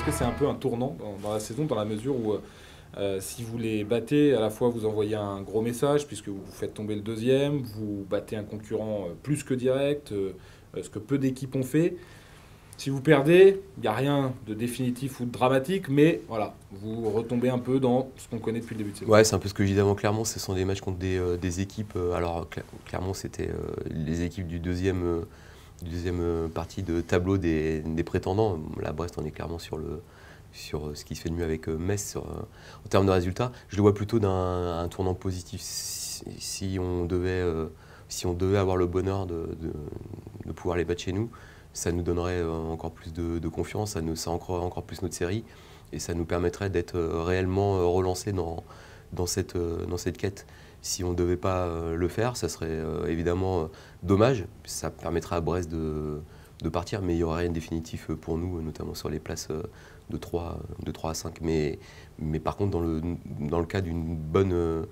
que c'est un peu un tournant dans la saison, dans la mesure où si vous les battez, à la fois vous envoyez un gros message, puisque vous faites tomber le deuxième, vous battez un concurrent plus que direct, ce que peu d'équipes ont fait. Si vous perdez, il n'y a rien de définitif ou de dramatique, mais voilà, vous retombez un peu dans ce qu'on connaît depuis le début de saison. Ouais, c'est un peu ce que je disais avant. Clermont, ce sont des matchs contre des équipes. Alors, Clermont, c'était les équipes du deuxième partie de tableau des prétendants. Là, Brest, on est clairement sur ce qui se fait de mieux avec Metz en termes de résultats. Je le vois plutôt d'un tournant positif. Si on devait avoir le bonheur de pouvoir les battre chez nous, ça nous donnerait encore plus de confiance, ça ancrerait encore plus notre série et ça nous permettrait d'être réellement relancés dans cette quête. Si on ne devait pas le faire, ça serait évidemment dommage. Ça permettrait à Brest de partir, mais il n'y aurait rien de définitif pour nous, notamment sur les places de 3 à 5. Mais par contre, dans le cas d'une bonne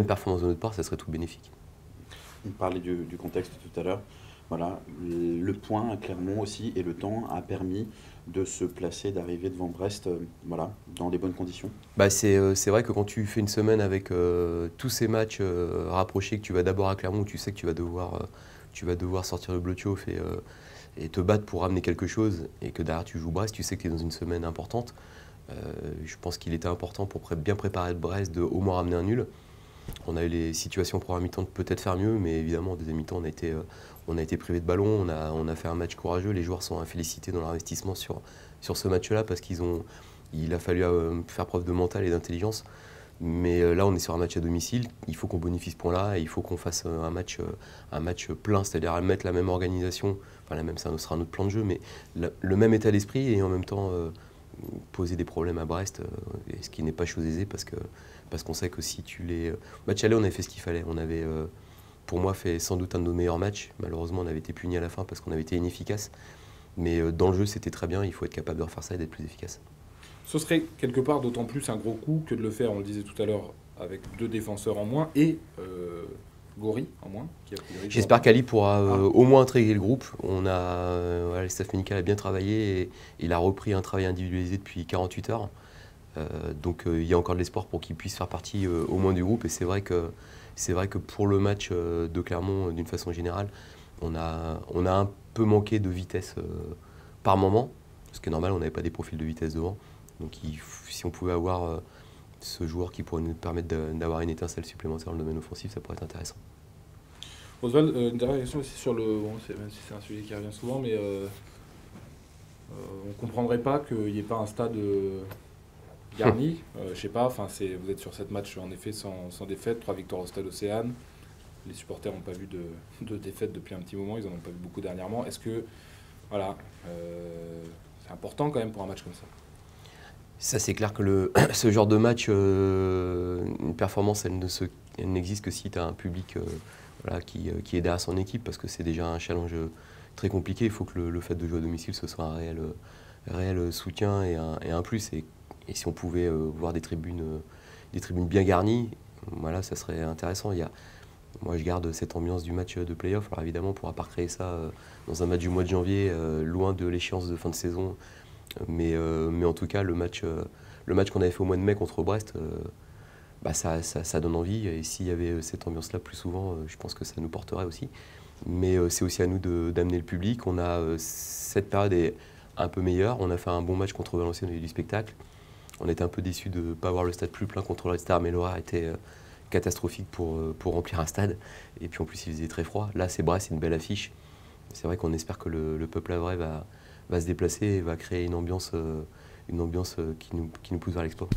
performance de notre part, ça serait tout bénéfique. On parlait du contexte tout à l'heure. Voilà, le point à Clermont aussi et le temps a permis de se placer, d'arriver devant Brest voilà, dans les bonnes conditions. Bah c'est vrai que quand tu fais une semaine avec tous ces matchs rapprochés, que tu vas d'abord à Clermont, où tu sais que tu vas devoir sortir le bleu de chauffe et te battre pour ramener quelque chose, et que derrière tu joues Brest, tu sais que tu es dans une semaine importante. Je pense qu'il était important pour bien préparer Brest de au moins ramener un nul. On a eu les situations pour un mi-temps de peut-être faire mieux, mais évidemment, en deuxième mi-temps, on a été privé de ballon, on a fait un match courageux. Les joueurs sont félicités dans leur investissement sur ce match-là parce il a fallu faire preuve de mental et d'intelligence. Mais là, on est sur un match à domicile, il faut qu'on bonifie ce point-là et il faut qu'on fasse un match plein, c'est-à-dire mettre la même organisation, enfin la même, ça sera notre plan de jeu, mais le même état d'esprit et en même temps poser des problèmes à Brest, ce qui n'est pas chose aisée parce qu'on sait que si tu les... Match aller, on avait fait ce qu'il fallait. On avait, pour moi, fait sans doute un de nos meilleurs matchs. Malheureusement, on avait été punis à la fin parce qu'on avait été inefficace. Mais dans le jeu, c'était très bien. Il faut être capable de refaire ça et d'être plus efficace. Ce serait quelque part d'autant plus un gros coup que de le faire, on le disait tout à l'heure, avec 2 défenseurs en moins et Gori en moins. J'espère qu'Ali pourra au moins intégrer le groupe. Le staff médical a bien travaillé et il a repris un travail individualisé depuis 48 heures. Donc il y a encore de l'espoir pour qu'il puisse faire partie au moins du groupe. Et c'est vrai que pour le match de Clermont, d'une façon générale, on a un peu manqué de vitesse par moment. Ce qui est normal, on n'avait pas des profils de vitesse devant. Donc si on pouvait avoir ce joueur qui pourrait nous permettre d'avoir une étincelle supplémentaire dans le domaine offensif, ça pourrait être intéressant. Oswald, une dernière question aussi sur le... Bon, même si c'est un sujet qui revient souvent, mais on ne comprendrait pas qu'il n'y ait pas un stade garni. Je sais pas, vous êtes sur 7 matchs en effet sans défaite, 3 victoires au stade Océane. Les supporters n'ont pas vu de défaite depuis un petit moment, ils n'en ont pas vu beaucoup dernièrement. Est-ce que, voilà, c'est important quand même pour un match comme ça? Ça, c'est clair que ce genre de match, une performance, elle n'existe que si tu as un public qui est derrière son équipe, parce que c'est déjà un challenge très compliqué. Il faut que le fait de jouer à domicile, ce soit un réel soutien et un plus. Et si on pouvait voir des tribunes bien garnies, voilà, ça serait intéressant. Moi, je garde cette ambiance du match de play-off. Alors évidemment, on ne pourra pas recréer ça dans un match du mois de janvier, loin de l'échéance de fin de saison. Mais en tout cas, le match qu'on avait fait au mois de mai contre Brest, ça donne envie. Et s'il y avait cette ambiance-là plus souvent, je pense que ça nous porterait aussi. Mais c'est aussi à nous d'amener le public. Cette période est un peu meilleure. On a fait un bon match contre Valenciennes, on a eu du spectacle. On était un peu déçus de ne pas avoir le stade plus plein contre le Red Star, mais l'horaire était catastrophique pour remplir un stade. Et puis en plus, il faisait très froid. Là, c'est Brest, c'est une belle affiche. C'est vrai qu'on espère que le peuple havrais va se déplacer et va créer une ambiance qui nous pousse vers l'exploit.